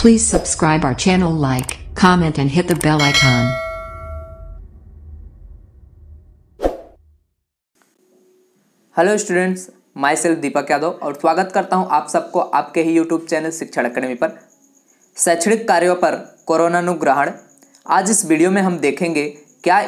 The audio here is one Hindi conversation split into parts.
Please subscribe our channel, like, comment and hit the bell icon. Hello students, myself Deepak Yadav और स्वागत करता हूं आप सबको आपके ही यूट्यूब चैनल शिक्षण अकेडमी पर। शैक्षणिक कार्यों पर कोरोनानुग्रहण। आज इस वीडियो में हम देखेंगे क्या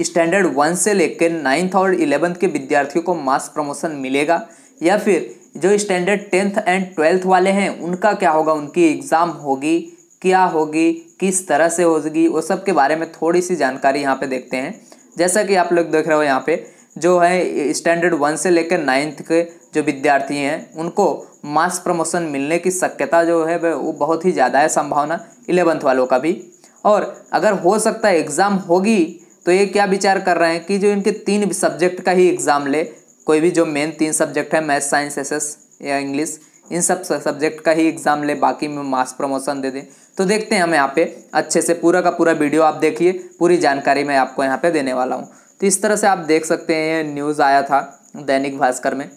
स्टैंडर्ड 1 से लेकर 9th और 11th के विद्यार्थियों को मास प्रमोशन मिलेगा, या फिर जो स्टैंडर्ड 10th एंड 12th वाले हैं उनका क्या होगा, उनकी एग्ज़ाम होगी, क्या होगी, किस तरह से होगी, वो सब के बारे में थोड़ी सी जानकारी यहाँ पे देखते हैं। जैसा कि आप लोग देख रहे हो यहाँ पे जो है स्टैंडर्ड 1 से लेकर 9th के जो विद्यार्थी हैं उनको मास प्रमोशन मिलने की शक्यता जो है वो बहुत ही ज़्यादा है, संभावना 11th वालों का भी। और अगर हो सकता है एग्ज़ाम होगी तो ये क्या विचार कर रहे हैं कि जो इनके 3 सब्जेक्ट का ही एग्ज़ाम ले, कोई भी जो मेन 3 सब्जेक्ट है मैथ, साइंस, एसएस या इंग्लिश, इन सब सब्जेक्ट का ही एग्ज़ाम ले, बाकी में मास प्रमोशन दे दें। तो देखते हैं हम यहाँ पे अच्छे से पूरा का पूरा वीडियो आप देखिए, पूरी जानकारी मैं आपको यहाँ पे देने वाला हूँ। तो इस तरह से आप देख सकते हैं, ये न्यूज़ आया था दैनिक भास्कर में,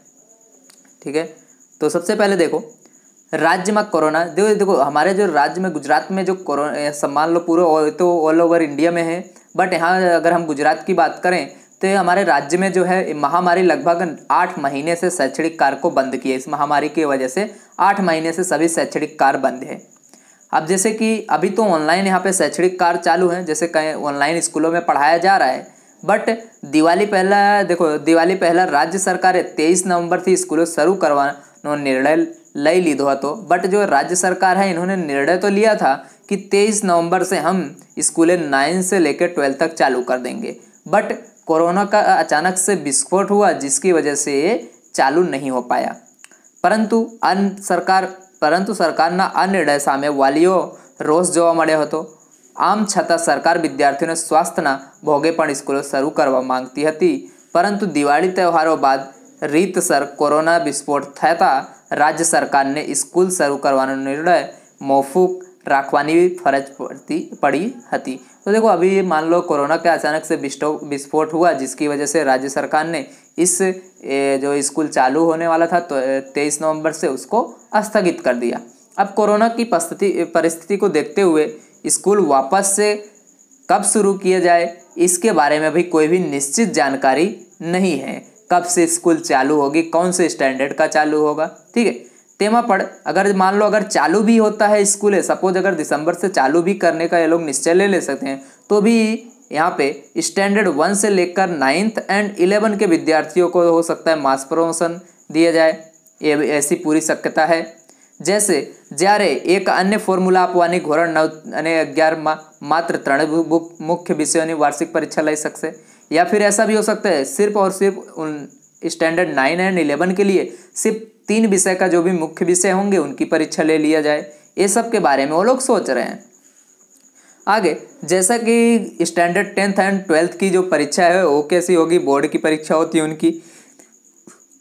ठीक है। तो सबसे पहले देखो राज्य में कोरोना, देखो हमारे जो राज्य में गुजरात में जो कोरोना मान लो पूरे तो ऑल ओवर इंडिया में है, बट यहाँ अगर हम गुजरात की बात करें तो हमारे राज्य में जो है महामारी लगभग 8 महीने से शैक्षणिक कार्य को बंद किया। इस महामारी की वजह से 8 महीने से सभी शैक्षणिक कार्य बंद है। अब जैसे कि अभी तो ऑनलाइन यहाँ पे शैक्षणिक कार्य चालू हैं, जैसे कहीं ऑनलाइन स्कूलों में पढ़ाया जा रहा है, बट दिवाली पहला राज्य सरकार 23 नवंबर से स्कूलों शुरू करवाना निर्णय ले लीधो हतो। बट जो राज्य सरकार है इन्होंने निर्णय तो लिया था कि 23 नवंबर से हम स्कूलें 9 से लेकर 12 तक चालू कर देंगे, बट कोरोना का अचानक से विस्फोट हुआ जिसकी वजह से ये चालू नहीं हो पाया। परंतु सरकारना આ નિર્ણય સામે વાલીઓ રોષ જોવા મળ્યો હતો। આમ છતાં સરકાર વિદ્યાર્થીઓને સ્વાસ્થ્યના ભોગે પણ સ્કૂલો શરૂ કરવા માંગતી હતી, પરંતુ દિવાળી તહેવારો બાદ રીતસર કોરોના વિસ્ફોટ થતાં રાજ્ય સરકારને સ્કૂલ શરૂ કરવાનો નિર્ણય મોકૂફ રાખવાની ફરજ પડી હતી। तो देखो अभी मान लो कोरोना के अचानक से विस्फोट हुआ जिसकी वजह से राज्य सरकार ने इस जो स्कूल चालू होने वाला था तो 23 नवंबर से उसको स्थगित कर दिया। अब कोरोना की परिस्थिति को देखते हुए स्कूल वापस से कब शुरू किया जाए इसके बारे में भी कोई भी निश्चित जानकारी नहीं है। कब से स्कूल चालू होगी, कौन से स्टैंडर्ड का चालू होगा, ठीक है। तेमा पर अगर मान लो अगर चालू भी होता है स्कूल है, सपोज अगर दिसंबर से चालू भी करने का ये लोग निश्चय ले सकते हैं, तो भी यहाँ पे स्टैंडर्ड 1 से लेकर 9th एंड 11 के विद्यार्थियों को हो सकता है मास प्रमोशन दिया जाए, ये ऐसी पूरी शक्यता है। जैसे જ્યારે एक अन्य फॉर्मूला આપવાની ધોરણ 9 અને 11 માં मात्र 3 मुख्य विषयों वार्षिक परीक्षा लई सकते, या फिर ऐसा भी हो सकता है सिर्फ और सिर्फ स्टैंडर्ड 9 एंड 11 के लिए सिर्फ 3 विषय का जो भी मुख्य विषय होंगे उनकी परीक्षा ले लिया जाए। ये सब के बारे में वो लोग सोच रहे हैं। आगे जैसा कि स्टैंडर्ड 10th एंड 12th की जो परीक्षा है वो कैसी होगी, बोर्ड की परीक्षा होती है,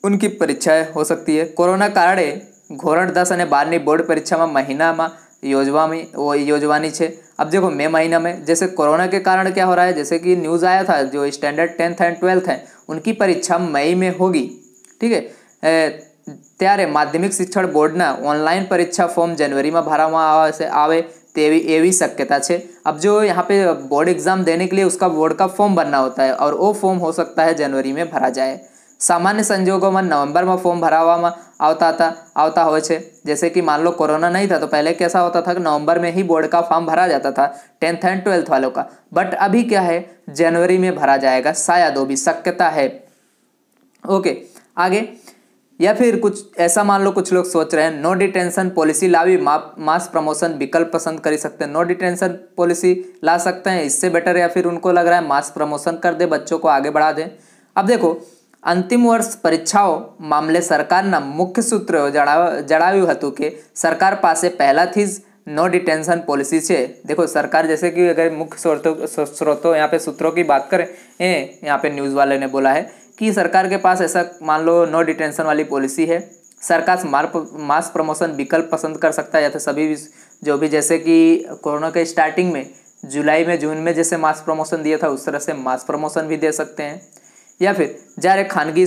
उनकी परीक्षाएं हो सकती है। कोरोना कारणें ધોરણ 10 અને 12ની बोर्ड परीक्षा में महीनाમાં योजवानी है। अब देखो मई महीना में जैसे कोरोना के कारण क्या हो रहा है, जैसे कि न्यूज़ आया था जो स्टैंडर्ड 10th एंड 12th हैं उनकी परीक्षा मई में होगी, ठीक है। त्यारे माध्यमिक शिक्षण बोर्डना ऑनलाइन परीक्षा फॉर्म जनवरी में भरवामां आवे तेवी एवी शक्यता है। अब जो यहाँ पे बोर्ड एग्जाम देने के लिए उसका बोर्ड का फॉर्म भरना होता है और वो फॉर्म हो सकता है जनवरी में भरा जाए। सामान्य संजोगों में नवंबर में फॉर्म भरावामां आवता हो छे। जैसे कि मान लो कोरोना नहीं था तो पहले कैसा होता था कि नवंबर में ही बोर्ड का फॉर्म भरा जाता था 10th एंड 12th वालों का, बट अभी क्या है जनवरी में भरा जाएगा, शायद वो भी शक्यता है। ओके आगे, या फिर कुछ ऐसा मान लो कुछ लोग सोच रहे हैं नो डिटेंशन पॉलिसी लावी मास प्रमोशन विकल्प पसंद कर सकते हैं, नो डिटेंशन पॉलिसी ला सकते हैं, इससे बेटर, या फिर उनको लग रहा है मास प्रमोशन कर दे, बच्चों को आगे बढ़ा दें। अब देखो अंतिम वर्ष परीक्षाओं मामले सरकारना मुख्य सूत्रों जणाव्યું હતું કે सरकार पासे पहलाथी ज नो डिटेंशन पॉलिसी है। देखो सरकार जैसे कि अगर मुख्य स्रोतों यहाँ पे सूत्रों की बात करें, यहाँ पे न्यूज़ वाले ने बोला है कि सरकार के पास ऐसा मान लो नो डिटेंशन वाली पॉलिसी है। सरकार मास प्रमोशन विकल्प पसंद कर सकता है, या तो सभी जो भी जैसे कि कोरोना के स्टार्टिंग में जुलाई में जून में जैसे मास प्रमोशन दिया था उस तरह से मास प्रमोशन भी दे सकते हैं। या फिर જ્યારે ખાનગી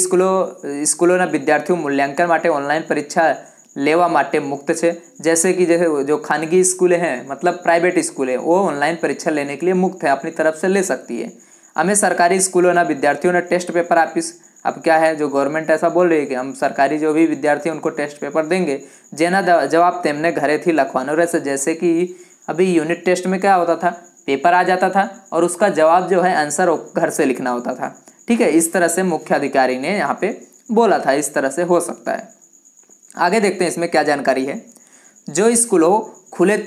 સ્કૂલોના વિદ્યાર્થીઓ મૂલ્યાંકન માટે ઓનલાઈન પરીક્ષા લેવા માટે મુક્ત છે। जैसे कि जैसे जो खानगी स्कूलें हैं मतलब प्राइवेट स्कूलें वो ऑनलाइन परीक्षा लेने के लिए मुक्त है, अपनी तरफ से ले सकती है। અમે સરકારી સ્કૂલોના વિદ્યાર્થીઓને ટેસ્ટ पेपर આપીશ। अब क्या है जो गवर्नमेंट ऐसा बोल रही है कि हम सरकारी जो भी विद्यार्थी उनको टेस्ट पेपर देंगे જેના જવાબ તેમને ઘરેથી લખવાનો રહેશે। जैसे कि अभी यूनिट टेस्ट में क्या होता था, पेपर आ जाता था और उसका जवाब जो है आंसर घर से लिखना होता था। ठीक है, इस तरह से मुख्याधिकारी ने यहाँ पे बोला था, इस तरह से हो सकता है। आगे देखते हैं इसमें क्या जानकारी है। जो स्कूलों खुले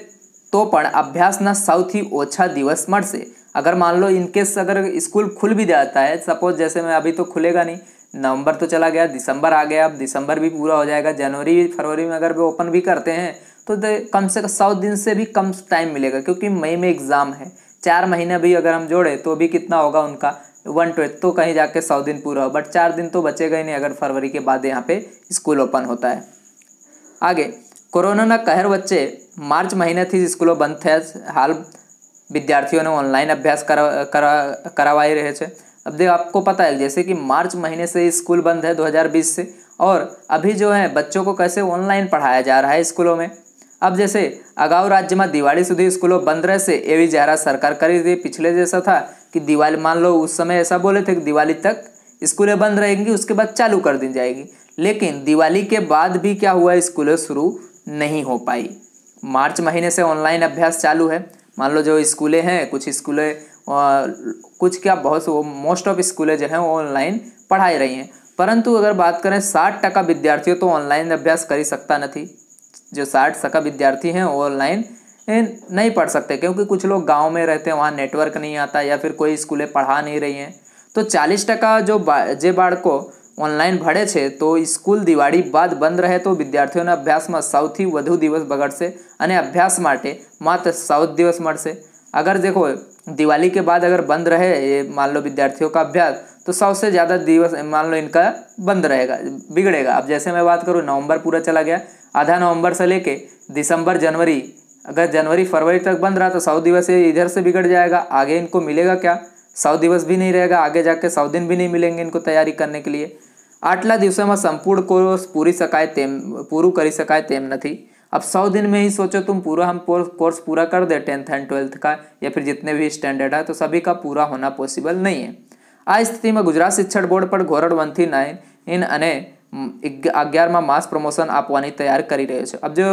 तो पण अभ्यासना સૌથી ઓછા દિવસ મળશે। अगर मान लो इनकेस अगर स्कूल खुल भी जाता है, सपोज जैसे मैं अभी तो खुलेगा नहीं, नवंबर तो चला गया, दिसंबर आ गया, अब दिसंबर भी पूरा हो जाएगा, जनवरी फरवरी में अगर भी ओपन भी करते हैं तो कम से कम 100 दिन से भी कम टाइम मिलेगा, क्योंकि मई में एग्ज़ाम है। 4 महीने भी अगर हम जोड़े तो भी कितना होगा उनका 120, तो कहीं जाके 100 दिन पूरा हो, बट 4 दिन तो बचेगा ही नहीं अगर फरवरी के बाद यहाँ पे स्कूल ओपन होता है। आगे कोरोना कहर वच्चे मार्च महीनेથી स्कूलों बंद થયા છે। हाल विद्यार्थियों ऑनलाइन अभ्यास करवाई रहे थे। अब देखो आपको पता है जैसे कि मार्च महीने से स्कूल बंद है 2020 से, और अभी जो है बच्चों को कैसे ऑनलाइन पढ़ाया जा रहा है स्कूलों में। अब जैसे अगाऊ राज्य में दिवाળી સુધી स्कूलों बंद रहશે એવી જાહેરાત સરકાર કરી હતી। पिछले जैसा था कि दिवाली, मान लो उस समय ऐसा बोले थे कि दिवाली तक स्कूलें बंद रहेंगी, उसके बाद चालू कर दी जाएगी, लेकिन दिवाली के बाद भी क्या हुआ, स्कूलें शुरू नहीं हो पाई। मार्च महीने से ऑनलाइन अभ्यास चालू है। मान लो जो स्कूलें हैं, कुछ स्कूलें कुछ क्या बहुत मोस्ट ऑफ स्कूलें जो हैं वो ऑनलाइन पढ़ाई रही हैं, परंतु अगर बात करें 60% विद्यार्थियों तो ऑनलाइन अभ्यास कर ही सकता नहीं। जो 60% विद्यार्थी हैं वो ऑनलाइन नहीं पढ़ सकते, क्योंकि कुछ लोग गांव में रहते हैं, वहाँ नेटवर्क नहीं आता या फिर कोई स्कूलें पढ़ा नहीं रही हैं। तो 40% जो जे बाળકો ऑनलाइन भणे छे तो स्कूल दिवाળી बाद बंद रहे तो विद्यार्थीओने अभ्यासमां सौथी वधु दिवस बगड़शे अने अभ्यास माटे मात्र 100 दिवस मळशे। अगर देखो दिवाली के बाद अगर बंद रहे ये मान लो विद्यार्थियों का अभ्यास, तो 100 से ज़्यादा दिवस मान लो इनका बंद रहेगा, बिगड़ेगा। अब जैसे मैं बात करूँ, नवंबर पूरा चला गया, आधा नवंबर से लेके दिसंबर जनवरी, अगर जनवरी फरवरी तक बंद रहा तो 100 दिवस इधर से बिगड़ जाएगा। आगे इनको मिलेगा क्या, 100 दिवस भी नहीं रहेगा, आगे जाके 100 दिन भी नहीं मिलेंगे इनको तैयारी करने के लिए। आटला दिवसों में संपूर्ण कोर्स पूरू करी शकाय तेम नहीं। अब 100 दिन में ही सोचो तुम पूरा हम कोर्स पूरा कर दे 10th एंड 12th का, या फिर जितने भी स्टैंडर्ड है, तो सभी का पूरा होना पॉसिबल नहीं है। आ स्थिति में गुजरात शिक्षण बोर्ड पर धोरण 1 થી 9 અને 11 मास प्रमोशन आपवानी तैयार करी रहे छे। अब जो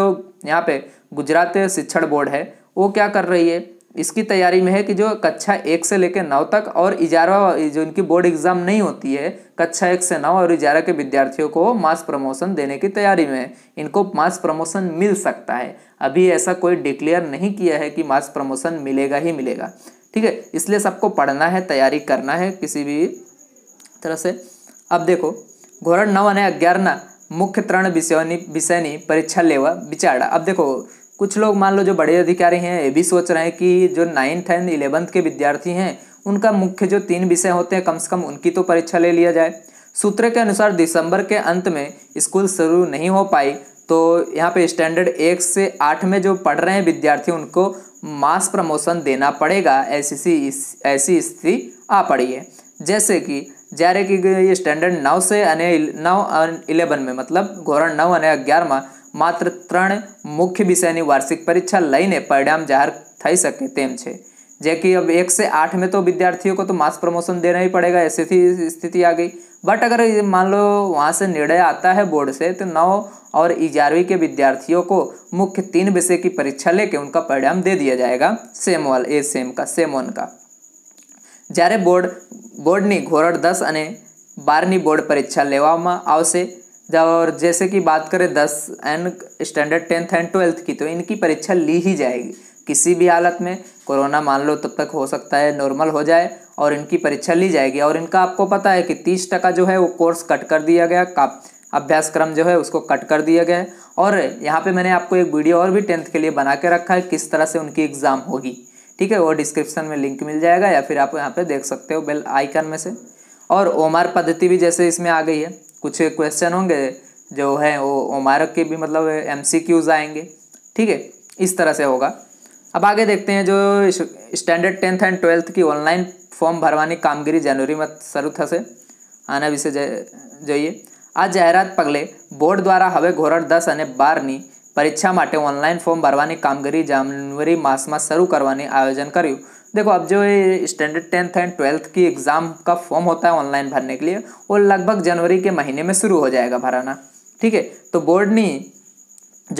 यहाँ पे गुजरात शिक्षण बोर्ड है वो क्या कर रही है, इसकी तैयारी में है कि जो कक्षा 1 से लेकर 9 तक और 11 जो इनकी बोर्ड एग्जाम नहीं होती है, कक्षा 1 से 9 और 11 के विद्यार्थियों को मास प्रमोशन देने की तैयारी में है। इनको मास प्रमोशन मिल सकता है, अभी ऐसा कोई डिक्लेयर नहीं किया है कि मास प्रमोशन मिलेगा ही मिलेगा। ठीक है, इसलिए सबको पढ़ना है, तैयारी करना है किसी भी तरह से। अब देखो ધોરણ 9 અને 11 मुख्य 3 विषयनी परीक्षा लेवा विचारा। अब देखो कुछ लोग मान लो जो बड़े अधिकारी हैं ये भी सोच रहे हैं कि जो 9th एंड 11th के विद्यार्थी हैं उनका मुख्य जो 3 विषय होते हैं कम से कम उनकी तो परीक्षा ले लिया जाए। सूत्र के अनुसार दिसंबर के अंत में स्कूल शुरू नहीं हो पाई तो यहाँ पे स्टैंडर्ड 1 से 8 में जो पढ़ रहे हैं विद्यार्थी उनको मास प्रमोशन देना पड़ेगा, ऐसी स्थिति आ पड़ी है। जैसे कि જ્યારે कि ये स्टैंडर्ड 9 से 9 और 11 में मतलब ધોરણ 9 અને 11 में मात्र 3 मुख्य विषयनी वार्षिक परीक्षा लईने परिणाम जाहिर थई सके तेम छे। जे कि अब 1 से 8 में तो विद्यार्थियों को तो मास प्रमोशन देना ही पड़ेगा, ऐसी स्थिति आ गई। बट अगर मान लो वहाँ से निर्णय आता है बोर्ड से तो 9 और 11वीं के विद्यार्थियों को मुख्य 3 विषय की परीक्षा लेके उनका परिणाम दे दिया जाएगा सेम 1 का। જ્યારે બોર્ડની ધોરણ 10 અને 12ની બોર્ડ પરીક્ષા લેવામાં આવશે। और जैसे कि बात करें 10 and standard 10th and 12th की, तो इनकी परीक्षा ली ही जाएगी किसी भी हालत में। कोरोना मान लो तब तक हो सकता है नॉर्मल हो जाए और इनकी परीक्षा ली जाएगी। और इनका आपको पता है कि 30% जो है वो कोर्स कट कर दिया गया, अभ्यासक्रम जो है उसको कट कर दिया गया है। और यहाँ पे मैंने आपको एक वीडियो और भी 10th के लिए बना के रखा है किस तरह से उनकी एग्ज़ाम होगी। ठीक है, वो डिस्क्रिप्शन में लिंक मिल जाएगा या फिर आप यहाँ पे देख सकते हो बेल आइकन में से। और ओमार पद्धति भी जैसे इसमें आ गई है, कुछ क्वेश्चन होंगे जो है वो ओमार के भी मतलब MCQs आएंगे। ठीक है, इस तरह से होगा। अब आगे देखते हैं जो स्टैंडर्ड 10th एंड 12th की ऑनलाइन फॉर्म भरवानी कामगीरी जनवरी में शुरू थशे, आना विषय જોઈએ। આ જાહેરાત પગલે બોર્ડ દ્વારા હવે ધોરણ 10 અને 12ની परीक्षा માટે ऑनलाइन फॉर्म भरवानी कामगिरी जनवरी मास में शुरू करवाने आयोजन करूँ। देखो अब जो ये स्टैंडर्ड 10th एंड 12th की एग्ज़ाम का फॉर्म होता है ऑनलाइन भरने के लिए वो लगभग जनवरी के महीने में शुरू हो जाएगा भराना। ठीक है, तो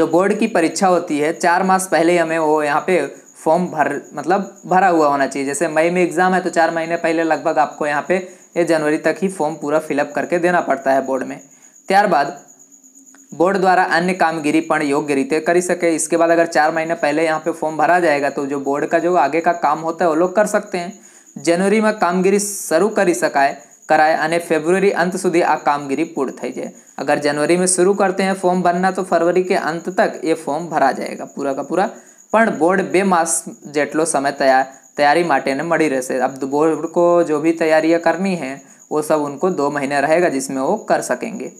बोर्ड की परीक्षा होती है 4 मास पहले हमें वो यहाँ पे फॉर्म भरा हुआ होना चाहिए। जैसे मई में एग्ज़ाम है तो 4 महीने पहले लगभग आपको यहाँ पे ये जनवरी तक ही फॉर्म पूरा फिलअप करके देना पड़ता है बोर्ड में। ત્યારબાદ बोर्ड द्वारा अन्य कामगिरी पण योग्य रीते करी सके। इसके बाद अगर 4 महीने पहले यहाँ पे फॉर्म भरा जाएगा तो जो बोर्ड का जो आगे का काम होता है वो लोग कर सकते हैं। जनवरी में कामगिरी शुरू करी कराए અને फेब्रुआरी अंत सुधी आ कामगिरी पूर्ण थी जाए। अगर जनवरी में शुरू करते हैं फॉर्म भरना तो फरवरी के अंत तक ये फॉर्म भरा जाएगा पूरा का पूरा। पण बोर्ड 2 मास जेटलो समय तैयारी माटे ने मળી રહેશે। अब बोर्ड को जो भी तैयारियां करनी है वो सब उनको 2 महीने रहेगा जिसमें वो कर सकेंगे,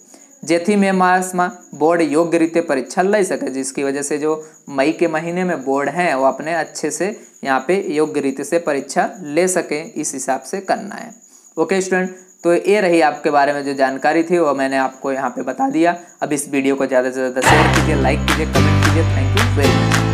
जेथी मई मास में बोर्ड योग्य रीते परीक्षा ले सके, जिसकी वजह से जो मई के महीने में बोर्ड हैं वो अपने अच्छे से यहाँ पे योग्य रीते से परीक्षा ले सके, इस हिसाब से करना है। ओके स्टूडेंट, तो ये रही आपके बारे में जो जानकारी थी वो मैंने आपको यहाँ पे बता दिया। अब इस वीडियो को ज़्यादा से ज़्यादा शेयर कीजिए, लाइक कीजिए, कमेंट कीजिए। Thank you very much.